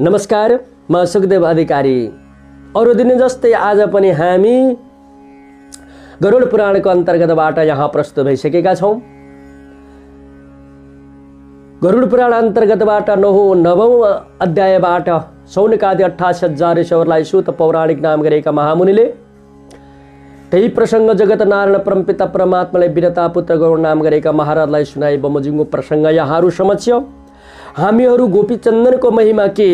नमस्कार, म सुखदेव अधिकारी। अरु दिन जस्तै आज पनि हामी गरुड पुराणको अन्तर्गतबाट यहाँ प्रस्तुत भइसकेका छौं। गरुड पुराण अन्तर्गतबाट नवौं अध्यायबाट सौनकादि 88,000 ऋषिहरूलाई सूत पौराणिक नाम गरेका महामुनिले त्यही प्रसंग जगत नारायण परमपिता परमात्माले विरता पुत्र गरुड नाम गरेका महाराजलाई सुनाए बमोजिमको प्रसंग यहाँहरू समक्ष हामीहरू गोपीचन्दनको महिमा के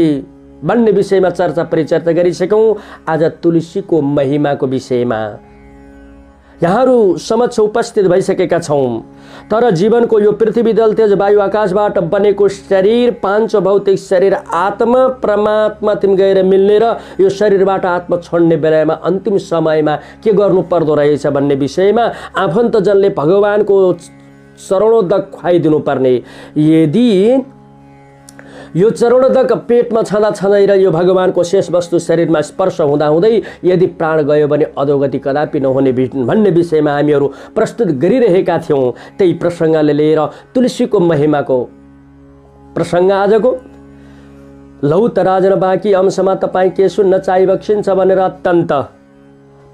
भन्ने विषयमा चर्चा परिचर्चा गरिसक्यौं। आज तुलसीको महिमाको विषयमा यहाँहरू समक्ष उपस्थित भइसकेका छौं। तर जीवनको यो पृथ्वी जल तेज वायु आकाशबाट बनेको शरीर पांच भौतिक शरीर आत्मा परमात्मा तिम गएर मिल्ने र यो शरीरबाट आत्मा छोड्ने बेलामा अन्तिम समयमा के गर्नु पर्दो रहेछ भन्ने विषयमा आफन्तजनले भगवानको चरणोदक खुवाइदिनु पर्ने। यदि यो चरणोदक पेटमा छँदा छँदै र यो भगवानको शेष वस्तु शरीरमा स्पर्श हुँदा हुँदै यदि प्राण गयो भने अधोगति कदापि नहुने भन्ने विषयमा हामीहरू प्रस्तुत गरिरहेका थियौं। त्यही प्रसंगले लिएर तुलसीको महिमाको प्रसंग आजको। लौ त राजन बाँकी अंशमा तपाईँ के सुन्न चाहिबक्सिन्छ भनेर अत्यन्त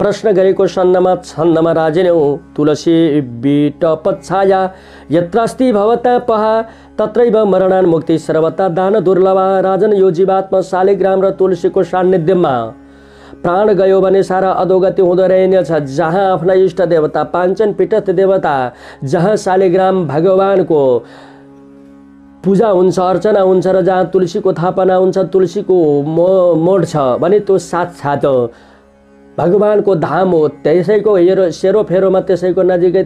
प्रश्न गरेको छन्दमा राजेनौ तुलसी बिटपच्छाया यत्रास्ति भवता पहा तत्रैव मरणान् मुक्ति सर्वता दान दुर्लभा। राजन यो जीवात्मा शालिग्राम र तुलसीको सान्निध्यमा प्राण गयो भने सारा अधोगति हुँदो रहेछ। जहाँ आफ्ना इष्ट देवता पांचन पीठस्थ देवता जहाँ शालिग्राम भगवानको पूजा हुन्छ अर्चना हुन्छ र जहाँ तुलसीको थापना हुन्छ तुलसीको मोड छ भने त्यो साक्षात भगवानको धाम हो। त्यसैको सेरोफेरोमा त्यसैको नजिकै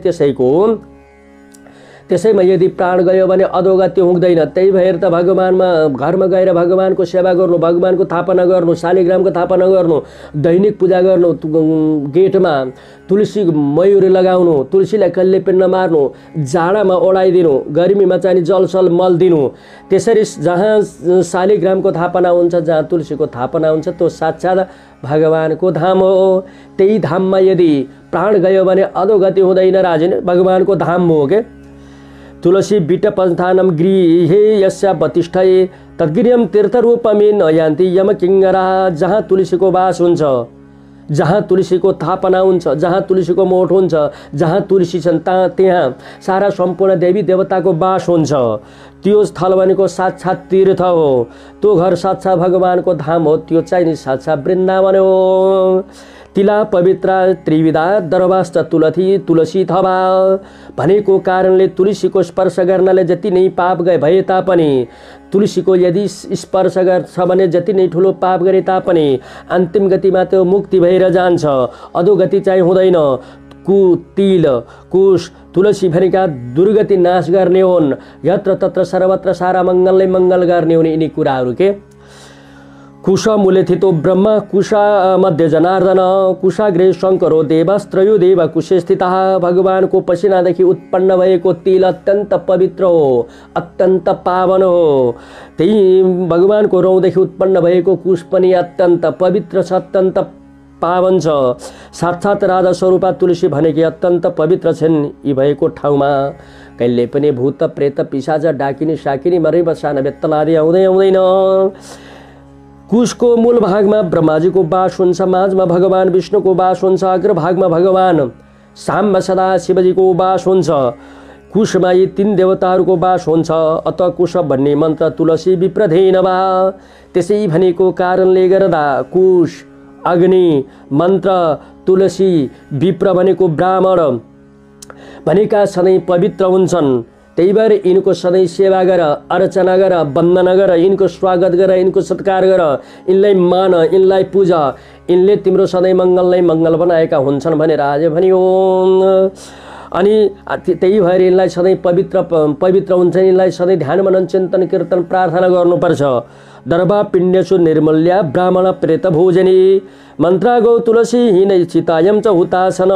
त्यसैमा यदि प्राण गयो भने अधोगति हुँदैन। त्यही भएर त भगवानमा घरमा गएर भगवानको सेवा गर्नु, भगवानको थापना गर्नु, शालिग्रामको थापना गर्नु, दैनिक पूजा गर्नु, गेटमा तुलसी मयूरी लगाउनु, तुलसीलाई कहिले पनि नमार्नु, जाडामा ओडाइदिनु, गर्मीमा चाहिँ जलसल मल दिनु। त्यसरी जहाँ शालिग्रामको थापना हुन्छ जहाँ तुलसीको थापना हुन्छ त्यो साक्षात भगवानको धाम हो। त्यही धाममा यदि प्राण गयो भने अधोगति हुँदैन। राजन भगवानको धाम हो के। तुलसी बिटपस्थानम गृहे यस्या प्रतिष्ठये तद्गृहं तीर्थरूपमे न यान्ति यम किङ्गरा। जहाँ तुलसीको वास हुन्छ, जहाँ तुलसीको थापना हुन्छ, जहाँ तुलसीको मोठ हुन्छ, जहाँ तुलसी छन् त्यहाँ सारा सम्पूर्ण देवी देवताको वास हुन्छ। त्यो स्थल भनेको साक्षात तीर्थ हो। त्यो घर साक्षात भगवानको धाम हो। त्यो चाहिँ नि साक्षात वृन्दावन हो। तिला पवित्रा त्रिविधा दरवास्त तुलसी थवा भनेको कारणले तुलसीको स्पर्श गर्नले जति नै पाप भए तापनि तुलसीको यदि स्पर्श गर्छ भने जति नै ठुलो पाप गरे तापनि अन्तिम गतिमा त्यो मुक्ति भएर जान्छ, अधोगति चाहिँ हुँदैन। तिल कुश तुलसी भनेका दुर्गति नाश गर्ने हुन्। यत्र तत्र सर्वत्र सारा मङ्गलले मङ्गल गर्ने हुन् यिनी कुराहरू के। कुश मूले थितो ब्रह्म कुशा मध्य जनार्दन कुशाग्रे शङ्करो देवस्त्रयो देव कुशे स्थितः। भगवानको पसिनादेखि उत्पन्न भएको तिल अत्यन्त पवित्र हो, अत्यन्त पावन हो। त्यही भगवानको रौँदेखि उत्पन्न भएको कुश पनि अत्यन्त पवित्र छ, अत्यन्त पावन छ। साक्षात राधा स्वरूपा तुलसी भनेकी अत्यन्त पवित्र छन्। यी भएको ठाउँमा कहिले पनि भूत प्रेत पिशाच डाकिनी साकिनी मरै बसाना बेत्तलादि आउँदैन। कुशको मूल भागमा ब्रह्माजीको वास हुन्छ, माझमा भगवान विष्णुको वास हुन्छ, अग्रभागमा भगवान साम्ब सदा शिवजीको वास हुन्छ। कुशमा यी तीन देवताहरूको वास हुन्छ। अत कुश भन्ने मन्त्र तुलसी विप्रधेन वा। त्यसै भनेको कारणले गर्दा कुश अग्नि मन्त्र तुलसी विप्र भनेको ब्राह्मण भनेका सधैँ पवित्र हुन्छन्। त्यही भएर यिनको सधैँ सेवा गर, अर्चना गर, वन्दना गर, यिनको स्वागत गर, यिनको सत्कार गर, यिनलाई मान, यिनलाई पूजा। यिनले तिम्रो सधैँ मङ्गललाई मङ्गल बनाएका हुन्छन् भनेर आज भनियो। अनि त्यही भएर यिनलाई सधैँ पवित्र हुन्छ। यिनलाई सधैँ ध्यान मनन चिन्तन कीर्तन प्रार्थना गर्नुपर्छ। दर्भा पिण्डेषु निर्मल्या ब्राह्मण प्रेत भोजनी मन्त्र गौ तुलसी हिनै चितायम च हुतासन।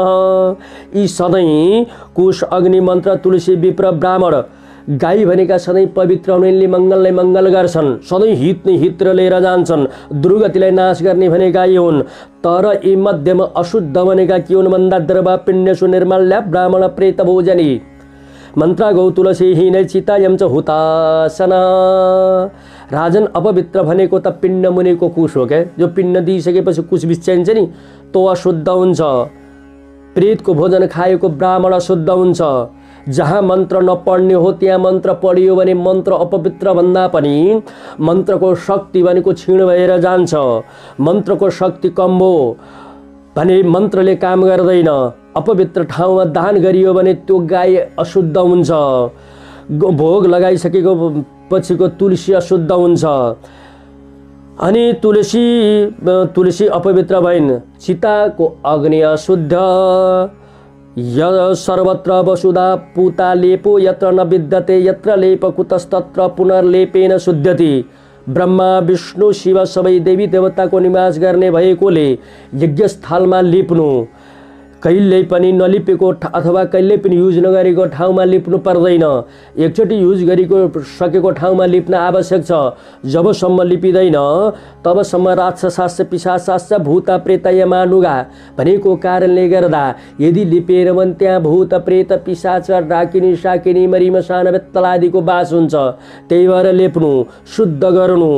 यी सधैँ कुश अग्नि मन्त्र तुलसी विप्र ब्राह्मण गाई भनेका सधैँ पवित्र हुन्। यिनले मङ्गललाई मङ्गल गर्छन्, सधैँ हित लिएर जान्छन्। दुर्गतिलाई नाश गर्ने भने गाई हुन्। तर यी मध्यमा अशुद्ध भनेका के हुन् भन्दा दर्भा पिण्डेषु निर्मल्या ब्राह्मण प्रेत भोजनी मन्त्र गौ तुलसी हिनै चितायम च हुतासन। राजन अपवित्र भनेको त पिण्ड मुनिको कुश हो क्या। जो पिण्ड दिइसकेपछि कुश बिच्चाइन्छ नि तो अशुद्ध हुन्छ। प्रेतको भोजन खाएको ब्राह्मण अशुद्ध हुन्छ। जहाँ मन्त्र नपढ्ने हो त्यहाँ मन्त्र पढियो भने मन्त्र अपवित्र भन्दा पनि मन्त्रको शक्ति भनेको क्षीण भएर जान्छ। मन्त्रको शक्ति कम हो भने मन्त्रले काम गर्दैन। अपवित्र ठाउँमा दान गरियो भने त्यो गाई अशुद्ध हुन्छ। भोग लगाइसकेको पछिको तुलसी अशुद्ध हुन्छ। अनि तुलसी अपवित्र भइन्। चिताको अग्नि अशुद्ध। सर्वत्र वसुधा पूता लेपो यत्र न विद्यते यत्र लेप कुतस्तत्र पुनर्लेपेन शुद्ध्यति। ब्रह्मा विष्णु शिव सबै देवी देवताको निवास गर्ने भएकोले यज्ञस्थलमा लिप्नु कहिल्यै पनि नलिपेको अथवा कहिल्यै पनि युज नगरेको ठाउँमा लिप्नु पर्दैन। एकचोटि युज गरेको सकेको ठाउँमा लिप्न आवश्यक छ। जबसम्म लिपिँदैन तबसम्म राक्षसास्य पिशाचास्य भूत प्रेत यमानुगा भनेको कारणले गर्दा यदि लिपेर भने त्यहाँ भूत प्रेत पिशाच डाकिनी शाकिनी मरिमसान बेत्तलादिको बास हुन्छ। त्यही भएर लेप्नु शुद्ध गर्नु।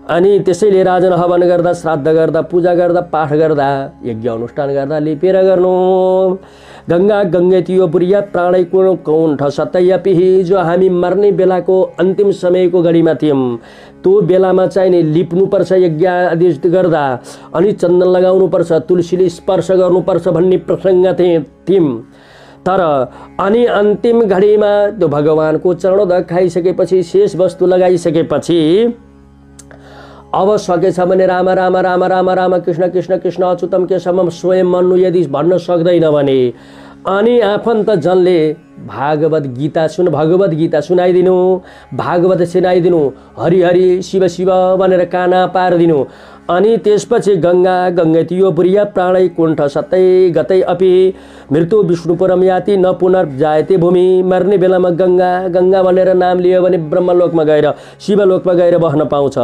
अनि त्यसैले राजन हवन गर्दा श्राद्ध गर्दा पूजा गर्दा पाठ गर्दा यज्ञ अनुष्ठान गर्दा लिपेर गर्नु। गंगा गंगेतियो बुरिया प्राणै कुण्ठ सतयपि। जो हामी मर्ने बेलाको अन्तिम समयको घडीमा थियौँ त्यो बेलामा चाहिँ नि लिप्नुपर्छ यज्ञ आदि गर्दा। अनि चन्दन लगाउनुपर्छ तुलसीले स्पर्श गर्नुपर्छ भन्ने प्रसङ्ग थियौँ। तर अनि अन्तिम घडीमा त्यो भगवानको चरणोदक खाइसकेपछि शेष वस्तु लगाइसकेपछि अब सकेछ भने राम राम राम राम राम कृष्ण कृष्ण कृष्ण अच्युतम केशवम स्वयं मन्नु यदि भन्न सक्दैन भने अनि आफन्त जनले भगवत गीता सुनाइदिनु। भागवत सुनाइदिनु। हरि हरि शिव शिव भनेर काना पारिदिनु। अनि त्यसपछि गंगा गंगेतियो बुरिया प्राणै कुण्ठ सतै गतै अपि। मृत्यु विष्णुपुरम याति न पुनर्जायते भूमि। मर्ने बेलामा गंगा गंगा भनेर नाम लियो भने ब्रह्मलोकमा गएर शिवलोकमा गएर बस्न पाउँछ।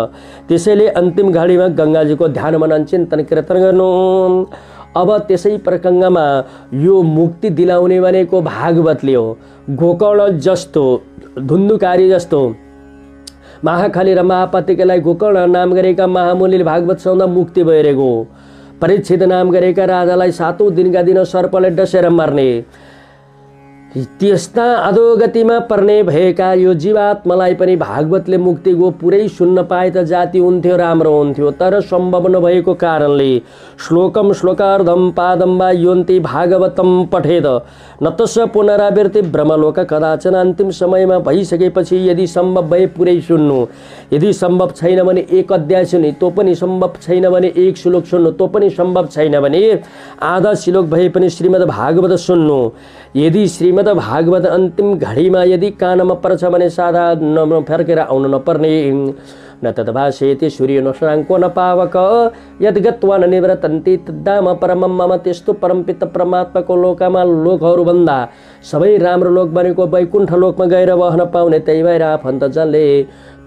त्यसैले अन्तिम घडीमा गंगाजीको ध्यान मनन चिन्तन कीर्तन गर्नु। अब त्यसै प्रसङ्गमा यो मुक्ति दिलाउने भनेको भागवतले हो। गोकर्ण जस्तो धुन्धुकारी जस्तो महाकाली र महापातिकालाई गोकर्ण नाम गरेका महामुनिले भागवत सुनाउँदा मुक्ति भइरहेको। परीक्षित नाम गरेका राजालाई 7औं दिनका दिन सर्पले डसेर मार्ने। त्यस्ता अधोगतिमा पर्ने भएका यो जीवात्मालाई पनि भागवतले मुक्तिको पुरै सुन्न पाए त जाति हुन्थ्यो, राम्रो हुन्थ्यो। तर सम्भव नभएको कारणले श्लोकम श्लोकार्धम पादम वा योन्ति भागवतम पठेद नतस्य पुनरावृत्ति ब्रह्मलोक कदाचन। अन्तिम समयमा भइसकेपछि यदि सम्भव भए पुरै सुन्नु। यदि सम्भव छैन भने एक अध्याय सुन्नु तो पनि सम्भव छैन भने एक श्लोक सुन्नु तो पनि सम्भव छैन भने आधा श्लोक भए पनि श्रीमद् भागवत सुन्नु। यदि श्रीमद् भागवत अन्तिम घडीमा यदि कानमा पर्छ भने सादा फर्केर आउनु नपर्ने। न तद्भाषेति सूर्य नशराङ्को न पावक यद् गत्वा न निवृतन्ति तद्धाम परमं मम। त्यस्तो परमपित परमात्माको लोकमा लोकहरूभन्दा सबै राम्रो लोक भनेको वैकुण्ठ लोकमा गएर बस्न पाउने। त्यही भएर आफन्तजनले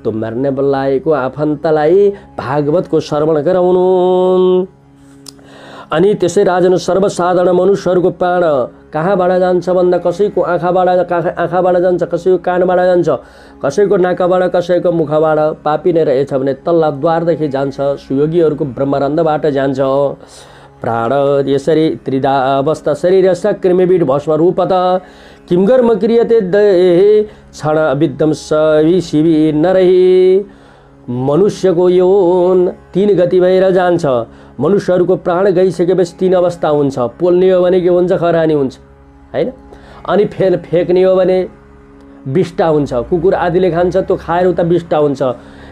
त्यो मर्ने बोलाएको आफन्तलाई भागवतको श्रवण गराउनु। अनि त्यसै राजन सर्वसाधारण मनुष्यहरूको प्राण कहाँबाट जान्छ भन्दा कसैको आँखाबाट जान्छ, कसैको कानबाट जान्छ, कसैको नाकबाट, कसैको मुखबाट। पापी नै रहेछ भने तल्ला द्वारदेखि जान्छ। सुयोगीहरूको ब्रह्मरन्ध्रबाट जान्छ। प्राण यसरी त्रिधा अवस्था शरीर सकृमिबीड भस्म रूपत किम कर्म क्रियते देहे क्षण विद्धम सवि शिवी नरही। मनुष्यको यौन 3 गति भएर जान्छ। मनुष्यहरूको प्राण गइसकेपछि 3 अवस्था हुन्छ। पोल्ने हो भने के हुन्छ, खरानी हुन्छ हैन। अनि फेर फ्याँक्ने हो भने विष्टा हुन्छ। कुकुर आदिले खान्छ त्यो खाएर उता विष्टा हुन्छ।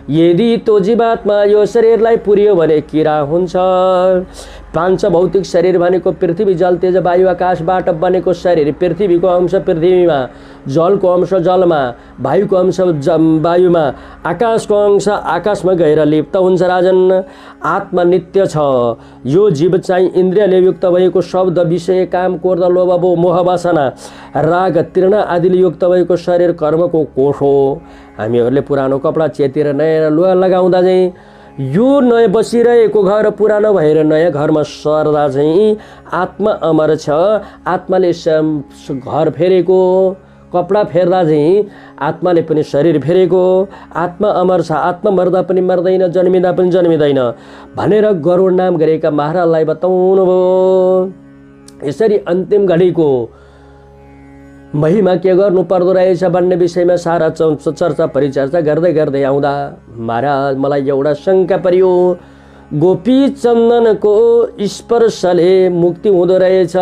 यदि त्यो जीवात्मा यो शरीरलाई पुर्यो भने किरा हुन्छ। पांच भौतिक शरीर भनेको पृथ्वी जल तेज वायु आकाशबाट बनेको शरीर। पृथ्वीको अंश पृथ्वीमा, जलको अंश जलमा, वायुको अंश वायुमा, आकाशको अंश आकाशमा गएर लिप्त हुन्छ। राजन आत्मा नित्य छ। यो जीव चाहिँ इन्द्रियले युक्त भएको शब्द विषय काम क्रोध लोभ मोह वासना राग तृष्णा आदिले युक्त भएको शरीर कर्मको कोष हो। हामीहरूले पुरानो कपडा चेतेर नयाँ लुगा लगाउँदा चाहिँ यो नयाँ बसिरहेको घर पुरानो भएर नयाँ घरमा सर्दा चाहिँ आत्मा अमर छ। आत्माले घर फेरेको कपडा फेर्दा चाहिँ आत्माले पनि शरीर फेरेको, आत्मा अमर छ, आत्मा मर्दा पनि मर्दैन, जन्मिँदा पनि जन्मिँदैन भनेर गरुड नाम गरेका महाराजलाई बताउनु भयो। यसरी अन्तिम घडीको महिमा के गर्नु पर्दो रहेछ भन्ने विषयमा सारा चर्चा परिचर्चा गर्दै गर्दै आउँदा महाराज मलाई एउटा शङ्का पर्यो। गोपी चन्दनको स्पर्शले मुक्ति हुँदो रहेछ।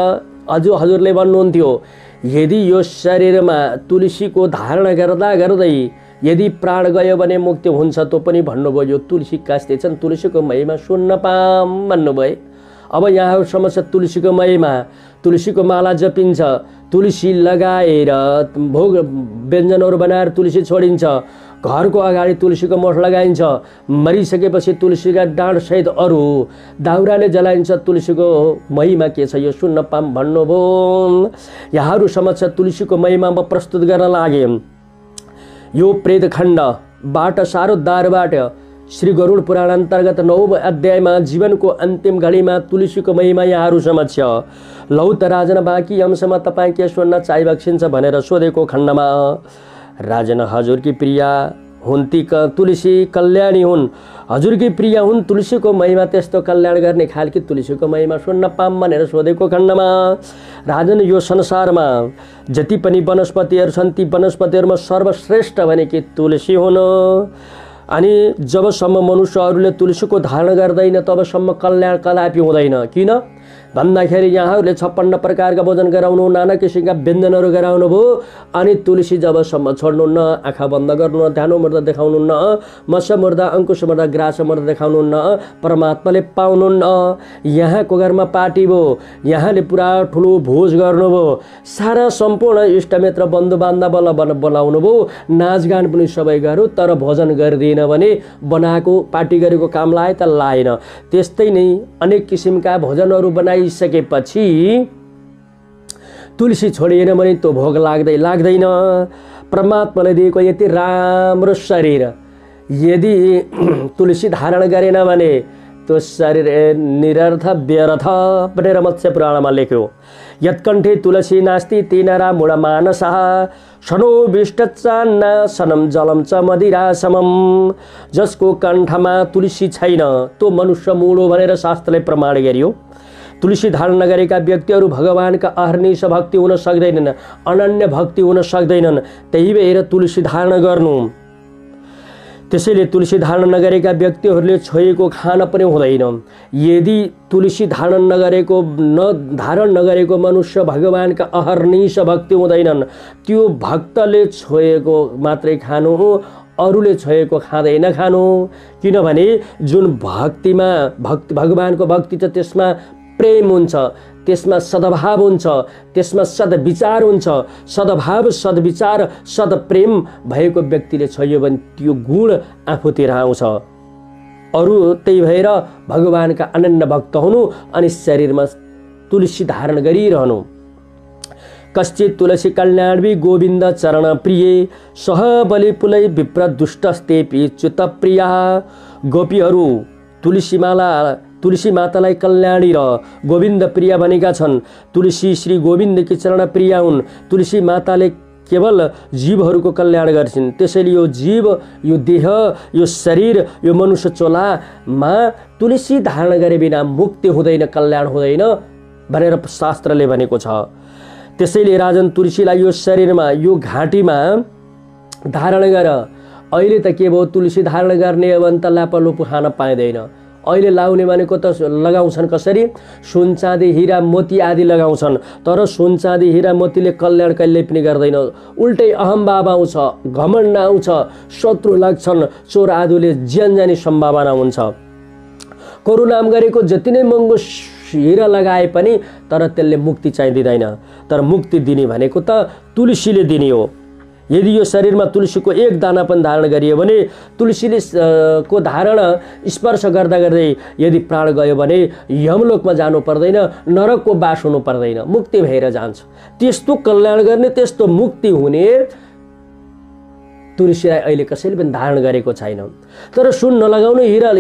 हजुरले भन्नुहुन्थ्यो यदि यो शरीरमा तुलसीको धारण गर्दा गर्दै यदि प्राण गयो भने मुक्ति हुन्छ, तो पनि भन्नुभयो यो तुलसी कास्ते छन्, तुलसीको महिमा सुन्न पाम भन्नुभयो। अब यहाँ समस्या तुलसीको महिमा, तुलसीको माला जपिन्छ, तुलसी लगाएर भोग व्यञ्जनहरू बनाएर तुलसी छोडिन्छ, घरको अगाडि तुलसीको मोठ लगाइन्छ, मरिसकेपछि तुलसीका डाँडसहित अरू दाउराले जलाइन्छ। तुलसीको महिमा के छ यो सुन्न पाम भन्नुभयो। यहाँहरू समक्ष तुलसीको महिमा म प्रस्तुत गर्न लागे। यो प्रेतखण्डबाट सारोद्धारबाट श्री गरुड पुराण अन्तर्गत 9औं अध्यायमा जीवनको अन्तिम घडीमा तुलसीको महिमा यहाँहरू समक्ष लौ त राजन बाँकी अंशमा तपाईँ के सुन्न चाहि बक्सिन्छ भनेर सोधेको खण्डमा राजन हजुरकी प्रिया हुन् ती तुलसी कल्याणी हुन्, हजुरकी प्रिया हुन्, तुलसीको महिमा त्यस्तो कल्याण गर्ने खालकी तुलसीको महिमा सुन्न पाम भनेर सोधेको खण्डमा राजन यो संसारमा जति पनि वनस्पतिहरू छन् ती वनस्पतिहरूमा सर्वश्रेष्ठ भनेकी तुलसी हुन्। अनि जबसम्म मनुष्यहरूले तुलसीको धारण गर्दैन तबसम्म कल्याण कदापि हुँदैन। किन भन्दाखेरि यहाँहरूले 56 प्रकारका भोजन गराउनु, नाना किसिमका व्यञ्जनहरू गराउनु भयो, अनि तुलसी जबसम्म छोड्नुहुन्न, आँखा बन्द गर्नुहुन्न, ध्यान मुद्रा देखाउनुहुन्न, मत्स्य मुद्रा, अंकुश मुद्रा, ग्रास मुद्रा देखाउनुहुन्न, परमात्माले पाउनुहुन्न। यहाँको घरमा पार्टी भयो, यहाँले पुरा ठुलो भोज गर्नुभयो, सारा सम्पूर्ण इष्टमित्र बन्धु बान्धवलाई बोलाउनु भयो, नाचगान पनि सबै गर्यो, तर भोजन गर्दिन भने बनाएको पार्टी गरेको काम लाए त लाएन। त्यस्तै नै अनेक किसिमका भोजनहरू बनाइसकेपछि तुलसी छोडिएन भने त्यो भोग लाग्दैन। परमात्माले दिएको यति राम्रो शरीर यदि तुलसी धारण गरेन भने त्यो शरीर निरर्थ व्यर्थ भनेर मत्स्य पुराणमा लेख्यो। यत्कण्ठे तुलसी नास्ति तेनरा मूढ मानसः शनो विष्टचान्न सनम जलम च मदिरा समम। जसको कण्ठमा तुलसी छैन तो मनुष्य मूढो भनेर शास्त्रले प्रमाण गरियो। तुलसी धारण नगरेका व्यक्तिहरू भगवानका अहर्निश भक्ति हुन सक्दैनन्, अनन्य भक्ति हुन सक्दैनन्। त्यही भएर तुलसी धारण गर्नु। त्यसैले तुलसी धारण नगरेका व्यक्तिहरूले छोएको खान पनि हुँदैन। यदि तुलसी धारण नगरेको मनुष्य भगवानका अहर्निश भक्ति हुँदैनन्, त्यो भक्तले छोएको मात्रै खानु हो, अरूले छोएको खाँदैन खानु। किनभने जुन भक्तिमा भगवानको भक्ति छ त्यसमा प्रेम हुन्छ, त्यसमा सद्भाव हुन्छ, त्यसमा सद्विचार हुन्छ। सद्भाव, सद्विचार, सद्प्रेम भएको व्यक्तिले छोयो भने त्यो गुण आफूतिर आउँछ। अरू त्यही भएर भगवानका अनन्य भक्त हुनु अनि शरीरमा तुलसी धारण गरिरहनु। कश्चित तुलसी कल्याणी गोविन्द चरण प्रिय सह बलि पुलै विप्र दुष्टस्तेपि च्युत प्रिया। गोपीहरू तुलसी मातालाई कल्याणी र गोविन्द प्रिया भनेका छन्। तुलसी श्री गोविन्दकी चरण प्रिया हुन्। तुलसी माताले केवल जीवहरूको कल्याण गर्छिन्। त्यसैले यो जीव, यो देह, यो शरीर, यो मनुष्य चोलामा तुलसी धारण गरे बिना मुक्ति हुँदैन, कल्याण हुँदैन भनेर शास्त्रले भनेको छ। त्यसैले राजन तुलसीलाई यो शरीरमा, यो घाँटीमा धारण गर। अहिले त के भयो, तुलसी धारण गर्ने हो भने त लापालुपु खान पाइँदैन। अहिले लाउने भनेको त लगाउँछन् कसरी, सुन चाँदी हिरा मोती आदि लगाउँछन्। तर सुन चाँदी हिरा मोतीले कल्याण कहिले पनि गर्दैन। उल्टै अहम्भाव आउँछ, घमण्ड आउँछ, शत्रु लाग्छन्, चोर आदुले ज्यान जाने सम्भावना हुन्छ। करू नाम गरेको जति नै महँगो हिरा लगाए पनि तर त्यसले मुक्ति चाहिँ दिँदैन। तर मुक्ति दिने भनेको त तुलसीले दिने हो। यदि यो शरीरमा तुलसीको एक दाना पनि धारण गरियो भने तुलसीले को धारण स्पर्श गर्दा गर्दै यदि प्राण गयो भने यमलोकमा जानु पर्दैन, नरकको बास हुनु पर्दैन, मुक्ति भएर जान्छ। त्यस्तो कल्याण गर्ने, त्यस्तो मुक्ति हुने तुलसीलाई अहिले कसैले पनि धारण गरेको छैन। तर सुन नलगाउनु, हिरा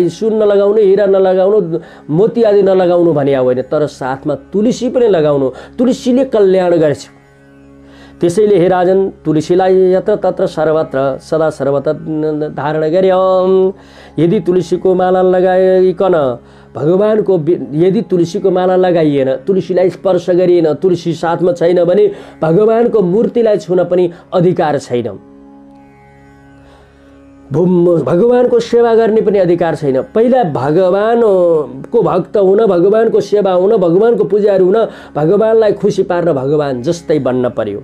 नलगाउनु, मोती आदि नलगाउनु भने होइन, तर साथमा तुलसी पनि लगाउनु। तुलसीले कल्याण गर्छ। त्यसैले हे राजन तुलसीलाई यत्र तत्र सर्वत्र सदा सर्वत्र धारण गर्य। यदि तुलसीको माला लगाइकन भगवानको यदि तुलसीको माला लगाइएन, तुलसीलाई स्पर्श गरिएन, तुलसी साथमा छैन भने भगवानको मूर्तिलाई छुन पनि अधिकार छैन, भगवानको सेवा गर्ने पनि अधिकार छैन। पहिला भगवानको भक्त हुन, भगवानको सेवा हुन, भगवानको पुजारी हुन, भगवानलाई खुसी पार्न भगवान जस्तै बन्न पर्यो।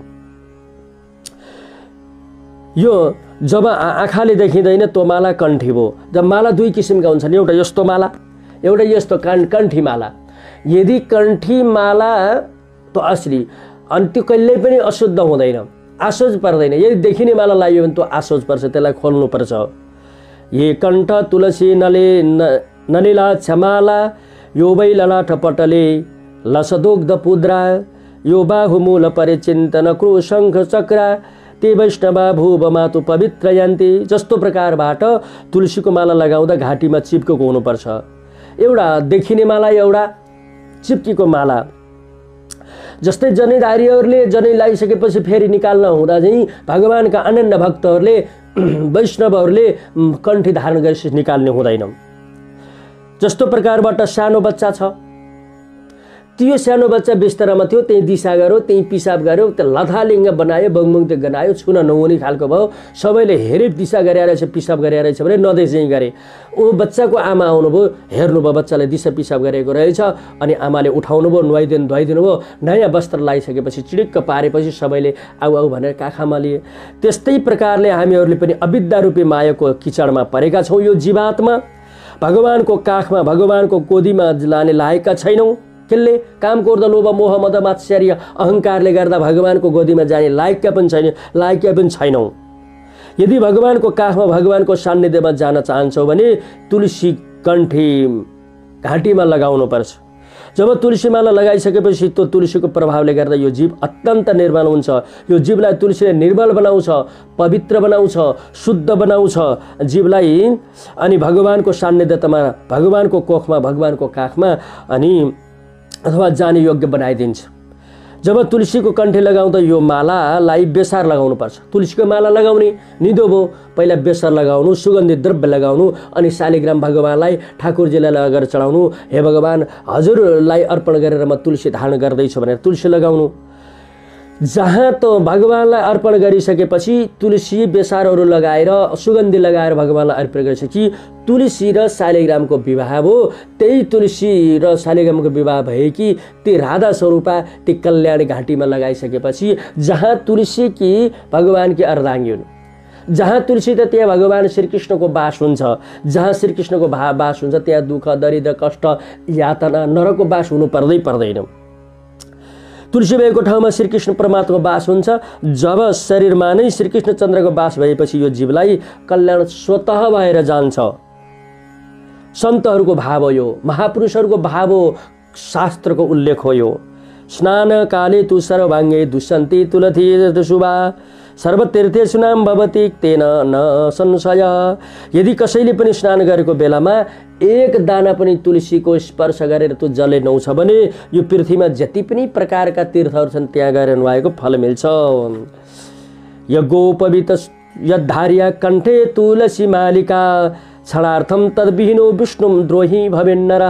यो जब आँखाले देखिँदैन त्यो माला कण्ठी भयो। जब माला दुई किसिमका हुन्छन्, एउटा यस्तो माला, एउटा यस्तो कण्ठी माला। यदि कण्ठी माला त असली अनि त्यो कहिल्यै पनि अशुद्ध हुँदैन, आशोज पर्दैन। यदि देखिने माला लाग्यो भने त्यो आशोज पर्छ, त्यसलाई खोल्नुपर्छ। ये कण्ठ तुलसी नलिला क्षमाला यो वै ललाट पटले लसदोग्ध पुद्रा यो बाहुमूल परिचिन्तन क्रू शङ्ख चक्रा ते वैष्णवा भूव मातु पवित्र यान्ति। जस्तो प्रकारबाट तुलसीको माला लगाउँदा घाँटीमा चिप्केको हुनुपर्छ। एउटा देखिने माला, एउटा चिप्केको माला। जस्तै जनैधारीहरूले जनै लगाइसकेपछि फेरि निकाल्न हुँदा चाहिँ भगवानका अनन्य भक्तहरूले वैष्णवहरूले कण्ठी धारण गरेपछि निकाल्ने हुँदैन। जस्तो प्रकारबाट सानो बच्चा छ, त्यो सानो बच्चा बिस्तरामा थियो, त्यही दिशा गर्यो, त्यही पिसाब गर्यो, त्यो लथालिङ्ग बनायो, बङबङ त्यो गनायो, छुन नहुने खालको भयो। सबैले हेरे दिशा गरेर रहेछ, पिसाब गरेर रहेछ भने नदेख्दै गरे। ऊ बच्चाको आमा आउनुभयो, हेर्नुभयो बच्चाले दिशा पिसाब गरेको रहेछ, अनि आमाले उठाउनु भयो, धुवाइदिनु भयो। नयाँ वस्त्र लगाइसकेपछि चिडिक्क पारेपछि सबैले आऊ आऊ भनेर काखमा लिए। त्यस्तै प्रकारले हामीहरूले पनि अविद्या रूपी मायाको किचडमा परेका छौँ। यो जीवात्मा भगवानको काखमा, भगवानको गोदीमा लाने लायकका छैनौँ। केले काम गर्दा लोभ मोह मद मात्सर्य अहङ्कारले गर्दा भगवानको गोदीमा जाने लायकका पनि छैनौँ। यदि भगवानको काखमा, भगवानको सान्निध्यमा जान चाहन्छौँ भने तुलसी कण्ठी घाँटीमा लगाउनुपर्छ। जब तुलसी माला लगाइसकेपछि त्यो तुलसीको प्रभावले गर्दा यो जीव अत्यन्त निर्मल हुन्छ। यो जीवलाई तुलसीले निर्मल बनाउँछ, पवित्र बनाउँछ, शुद्ध बनाउँछ जीवलाई। अनि भगवानको सान्निध्यतामा, भगवानको कोखमा, भगवानको काखमा अनि अथवा जाने योग्य बनाइदिन्छ। जब तुलसीको कण्ठी लगाउँदा यो मालालाई बेसार लगाउनुपर्छ। तुलसीको माला लगाउने निदो भयो, पहिला बेसार लगाउनु, सुगन्धित द्रव्य लगाउनु, अनि शालिग्राम भगवानलाई ठाकुरजीलाई लगेर चढाउनु। हे भगवान, हजुरलाई अर्पण गरेर म तुलसी धारण गर्दैछु भनेर तुलसी लगाउनु। जहाँ त भगवानलाई अर्पण गरिसकेपछि तुलसी बेसारहरू लगाएर, सुगन्धी लगाएर भगवानलाई अर्पण गरिसकेपछि तुलसी र शालिग्रामको विवाह भयो। त्यही तुलसी र शालिग्रामको विवाह भएकी ती राधा स्वरूपा ती कल्याणी घाँटीमा लगाइसकेपछि जहाँ तुलसी कि भगवानकी अर्धाङ्गी हुन्, जहाँ तुलसी त त्यहाँ भगवान श्रीकृष्णको वास हुन्छ। जहाँ श्रीकृष्णको वास हुन्छ त्यहाँ दुःख, दरिद्र, कष्ट, यातना, नरकको वास हुनु पर्दैन। तुलसी भएको ठाउँमा श्रीकृष्ण परमात्माको वास हुन्छ। जब शरीरमा नै श्रीकृष्ण चन्द्रको वास भएपछि यो जीवलाई कल्याण स्वतः भएर जान्छ। सन्तहरूको भाव हो यो, महापुरुषहरूको भाव हो, शास्त्रको उल्लेख हो यो। स्नान काले तु सर्वाङ्गे दुष्यन्ति तुलसी शुभा सर्वतीर्थेषु नाम भवति तेन न संशय। यदि कसैले पनि स्नान गरेको बेलामा एक दाना पनि तुलसीको स्पर्श गरेर त्यो जले नुहाउँछ भने यो पृथ्वीमा जति पनि प्रकारका तीर्थहरू छन् त्यहाँ गएर नुहाएको फल मिल्छ। यज्ञोपवीत यद्धार्या कण्ठे तुलसी मालिका क्षणार्थम तद्विहीनो विष्णु द्रोही भवेन्नर।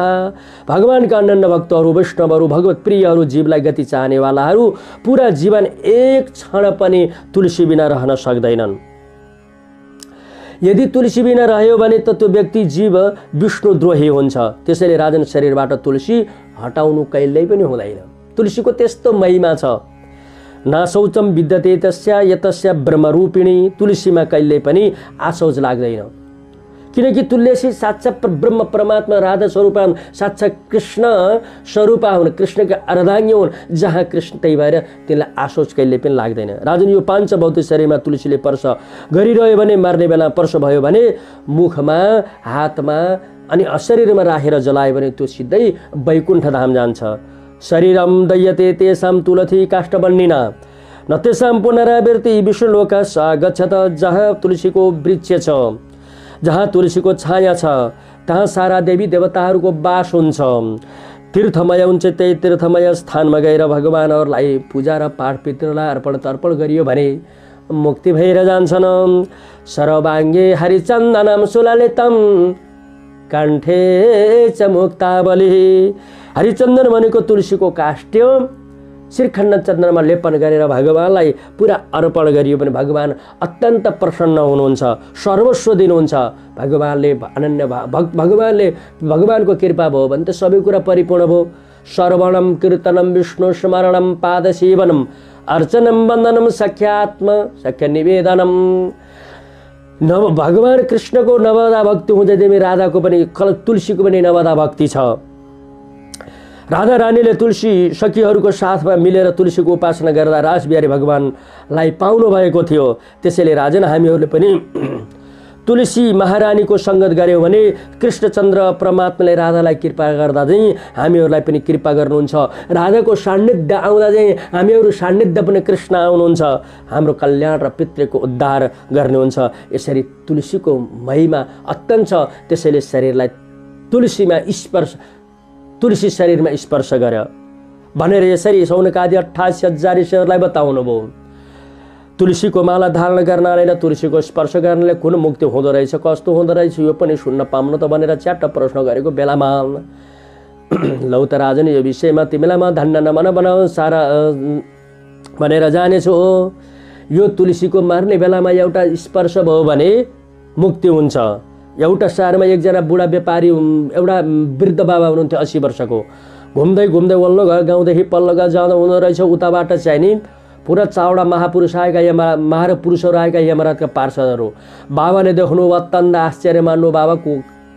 भगवानका अनन्य भक्तहरू, वैष्णवहरू, भगवत प्रियहरू, जीवलाई गति चाहनेवालाहरू पूरा जीवन एक क्षण पनि तुलसी बिना रहन सक्दैनन्। यदि तुलसी बिना रह्यो भने त त्यो व्यक्ति जीव विष्णु द्रोही हुन्छ। त्यसैले राजन शरीरबाट तुलसी हटाउनु कहिल्यै पनि हुँदैन। तुलसीको त्यस्तो महिमा छ। न शौचम विद्यते तस्या यतस्या ब्रह्मरूपिणी। तुलसीमा कहिल्यै पनि आशौच लाग्दैन, किनकि तुलसी साक्षात् ब्रह्म परमात्मा राधा स्वरूपा हुन्, साक्षात् कृष्ण स्वरूपा हुन्, कृष्णका अर्धाङ्गी हुन्। जहाँ कृष्ण, त्यही भएर त्यसलाई आशोच कहिले पनि लाग्दैन। राजन यो पाञ्च भौतिक शरीरमा तुलसीले स्पर्श गरिरह्यो भने, मार्ने बेला स्पर्श भयो भने मुखमा, हातमा अनि शरीरमा राखेर जलायो भने त्यो सिधै वैकुण्ठ धाम जान्छ। शरीरम दयते तेषां तुलसी काष्ठबन्निना न तेषां पुनरावृत्ति विष्णुलोक गच्छत। जहाँ तुलसीको वृक्ष छ, जहाँ तुलसीको छाया छ, तहाँ सारा देवी देवताहरूको वास हुन्छ। तीर्थमय हुन्छ। त्यही तीर्थमय स्थानमा गएर भगवानहरूलाई पूजा र पाठ पितृलाई अर्पण तर्पण गरियो भने मुक्ति भएर जान्छन्। सर्वाङ्गे हरिचन्दनम सुललितम कण्ठे च मुक्तावली। हरिचन्दन भनेको तुलसीको काष्ठ श्रीखण्ड चन्दनमा लेपन गरेर भगवानलाई पुरा अर्पण गरियो भने भगवान अत्यन्त प्रसन्न हुनुहुन्छ, सर्वस्व दिनुहुन्छ। भगवानले अनन्य भगवानले भगवानको कृपा भयो भने त सबै कुरा परिपूर्ण भयो। श्रवणम कीर्तनम विष्णु स्मरणम पाद सेवनम अर्चनम वन्दनम सख्य निवेदनम। भगवान कृष्णको नवदा भक्ति हुँदै तिमी राधाको पनि तुलसीको पनि नवदा भक्ति छ। राधा रानीले तुलसी सखीहरूको साथमा मिलेर तुलसीको उपासना गर्दा रासबिहारी भगवानलाई पाउनु भएको थियो। त्यसैले राजन हामीहरूले पनि तुलसी महारानीको सङ्गत गऱ्यौँ भने कृष्णचन्द्र परमात्माले राधालाई कृपा गर्दा चाहिँ हामीहरूलाई पनि कृपा गर्नुहुन्छ। राधाको सान्निध्य आउँदा चाहिँ हामीहरू सान्निध्य पनि कृष्ण आउनुहुन्छ, हाम्रो कल्याण र पितृको उद्धार गर्नुहुन्छ। यसरी तुलसीको महिमा अत्यन्त छ। त्यसैले शरीरलाई तुलसी शरीरमा स्पर्श गर्यो भनेर यसरी सौनकादि 88,000 ऋषिहरूलाई बताउनु भयो। तुलसीको माला धारण गर्नाले र तुलसीको स्पर्श गर्नाले कुन मुक्ति हुँदो रहेछ, कस्तो हुँदो रहेछ, यो पनि सुन्न पाउनु त भनेर च्याट्ट प्रश्न गरेको बेलामा लौ त राजन यो विषयमा तिमीलाई म धन्न नमन बनाऊ सारा भनेर जानेछु। यो तुलसीको मार्ने बेलामा एउटा स्पर्श भयो भने मुक्ति हुन्छ। एउटा शहरमा एकजना बुढा व्यापारी एउटा वृद्ध बाबा हुनुहुन्थ्यो 80 वर्षको। घुम्दै घुम्दै वल्लो घर गाउँदेखि पल्लो घर जाँदा हुँदो रहेछ उताबाट चाहिँ नि पुरा चावडा महापुरुष आएका महापुरुषहरू आएका यमराजका पार्षदहरू। बाबाले देख्नु अत्यन्त आश्चर्य मान्नु, बाबा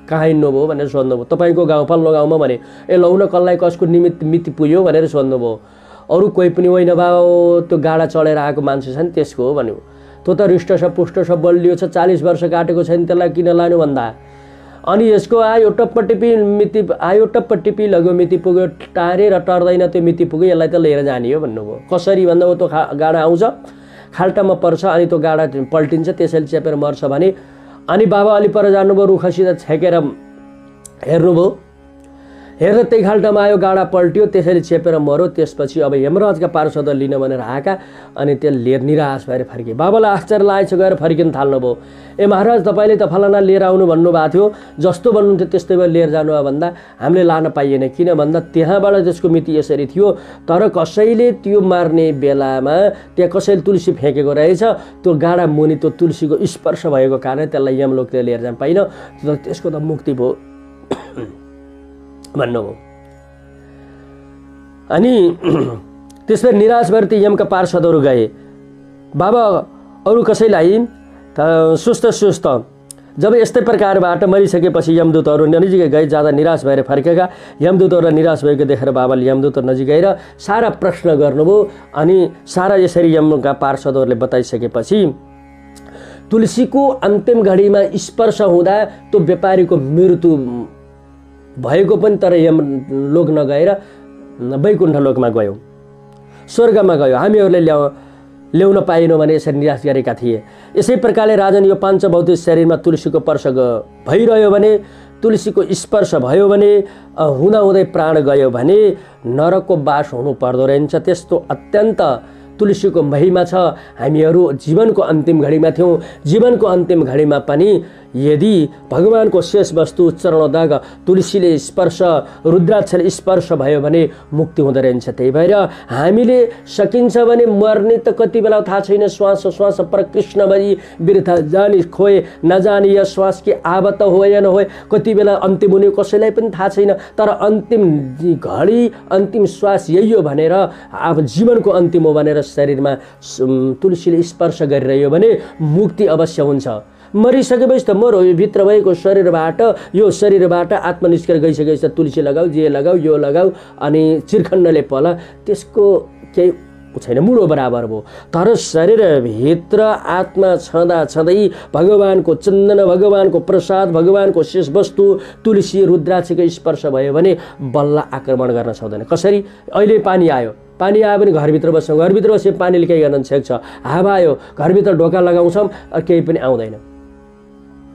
कहाँ हिँड्नुभयो भनेर सोध्नुभयो। तपाईँको गाउँ पल्लो गाउँमा भने ए लौ न कसलाई कसको निमित्त मिति पुग्यो भनेर सोध्नुभयो। अरू कोही पनि होइन बाबा, त्यो गाडा चढेर आएको मान्छे छ नि त्यसको हो भन्यो। त्यो त हृष्ट छ पुष्ट छ बलियो छ, 40 वर्ष काटेको छैन, त्यसलाई किन लानु भन्दा। अनि यसको आयो टप्प टिपी लग्यो मिति पुग्यो, टारेर टर्दैन त्यो मिति पुग्यो, यसलाई त लिएर जाने हो भन्नुभयो। कसरी भन्दा त्यो गाडा आउँछ खाल्टामा पर्छ अनि त्यो गाडा पल्टिन्छ, त्यसैले चेपेर मर्छ भने। अनि बाबा अलि पर जानुभयो, रुखसित छेकेर हेर्नुभयो, हेरेर त्यही खाल्टामा आयो, गाडा पल्ट्यो, त्यसैले चेपेर मर्यो। त्यसपछि अब यमराजका पार्षद लिन भनेर आएका अनि त्यो लिएर निराश भएर फर्के। बाबालाई आश्चर्य लागेछ, गएर फर्किन थाल्नुभयो। ए महाराज तपाईँले त फलाना लिएर आउनु भन्नुभएको थियो, जस्तो भन्नुहुन्थ्यो त्यस्तै भए लिएर जानु भन्दा हामीले लान पाइएन। किन भन्दा त्यहाँबाट त्यसको मिति यसरी थियो, तर कसैले त्यो मार्ने बेलामा त्यहाँ कसैले तुलसी फ्याँकेको रहेछ, त्यो गाडा मुनि त्यो तुलसीको स्पर्श भएको कारण त्यसलाई यमलोकले लिएर जान पाइन, त्यसको त मुक्ति भयो भन्नुभयो। अनि त्यसपछि निराश भएर ती यमका पार्षदहरू गए। बाबा अरू कसैलाई सुस्त जब यस्तै प्रकारबाट मरिसकेपछि यमदूतहरू नजिकै गए, जाँदा निराश भएर फर्केका यमदूतहरू निराश भएको देखेर बाबाले यमदूतहरू नजिक गएर सारा प्रश्न गर्नुभयो। अनि सारा यसरी यमका पार्षदहरूले बताइसकेपछि तुलसीको अन्तिम घडीमा स्पर्श हुँदा त्यो व्यापारीको मृत्यु भएको पनि, तर यमलोक नगएर वैकुण्ठ लोकमा गयो, स्वर्गमा गयो। हामीहरूले ल्याउन पाएनौँ भने यसरी निराश गरेका थिए। यसै प्रकारले राजन यो पाञ्चभौतिक शरीरमा तुलसीको स्पर्श भइरह्यो भने, तुलसीको स्पर्श भयो भने, हुँदाहुँदै प्राण गयो भने नरकको बास हुनु पर्दो रहेछ। त्यस्तो अत्यन्त तुलसीको महिमा छ। हामीहरू जीवनको अन्तिम घडीमा थियौँ, जीवनको अन्तिम घडीमा पनि यदि भगवानको शेष वस्तु चरणोदग तुलसीले स्पर्श रुद्राक्षले स्पर्श भयो भने मुक्ति हुँदो रहेछ। त्यही भएर हामीले सकिन्छ भने मर्ने त कति बेला थाहा छैन, श्वास श्वास पर कृष्ण भरी बिर्था जानी खोए नजानी या श्वास की आवत हो या नहोए, कति बेला अन्तिम हुने कसैलाई पनि थाहा छैन। तर अन्तिम घडी अन्तिम श्वास यही हो भनेर, अब जीवनको अन्तिम हो भनेर शरीरमा तुलसीले स्पर्श गरिरह्यो भने मुक्ति अवश्य हुन्छ। मरिसकेपछि त मरो, यो भित्र भएको शरीरबाट, यो शरीरबाट आत्मा निस्केर गइसकेपछि तुलसी लगाऊ, जे लगाऊ, यो लगाऊ, अनि चिरखण्डले पला, त्यसको केही छैन, मुडो बराबर भयो। तर शरीरभित्र आत्मा छँदा छँदै भगवानको चन्दन, भगवानको प्रसाद, भगवानको शेष वस्तु तुलसी रुद्राक्षको स्पर्श भयो भने बल्ल आक्रमण गर्न सक्दैन। कसरी? अहिले पानी आयो भने घरभित्र बस्छौँ, घरभित्र बसे पानीले केही गर्न छेक्छ। हावा आयो घरभित्र ढोका लगाउँछौँ, केही पनि आउँदैन,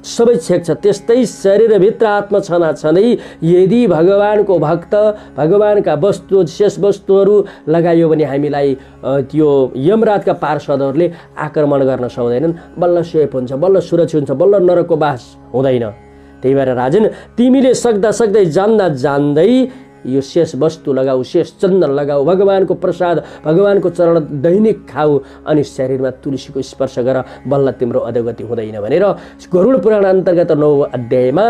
सबै छेक्छ। त्यस्तै शरीरभित्र आत्मा छँदै यदि भगवानको भक्त भगवानका वस्तु शेष वस्तुहरू लगाइयो भने हामीलाई त्यो यमराजका पार्षदहरूले आक्रमण गर्न सक्दैनन्, बल्ल सेफ हुन्छ, बल्ल सुरक्षित हुन्छ, बल्ल नरकको बास हुँदैन। त्यही भएर राजन तिमीले सक्दै जान्दै यो शेष वस्तु लगाऊ, शेष चन्दन लगाऊ, भगवानको प्रसाद भगवानको चरण दैनिक खाऊ, अनि शरीरमा तुलसीको स्पर्श गर, बल्ल तिम्रो अधोगति हुँदैन भनेर गरुड पुराण अन्तर्गत 9 अध्यायमा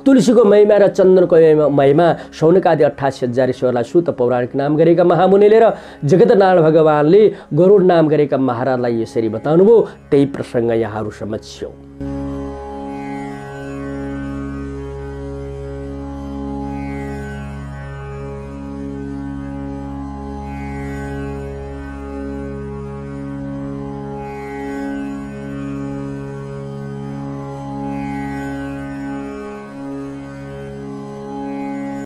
तुलसीको महिमा र चन्दनको महिमा शौनकादि 88,000 ईश्वरलाई सुत पौराणिक नाम गरेका महामुनिले र जगतनारायण भगवानले गरुड नाम गरेका महाराजलाई यसरी बताउनुभयो। त्यही प्रसङ्ग यहाँहरू समक्ष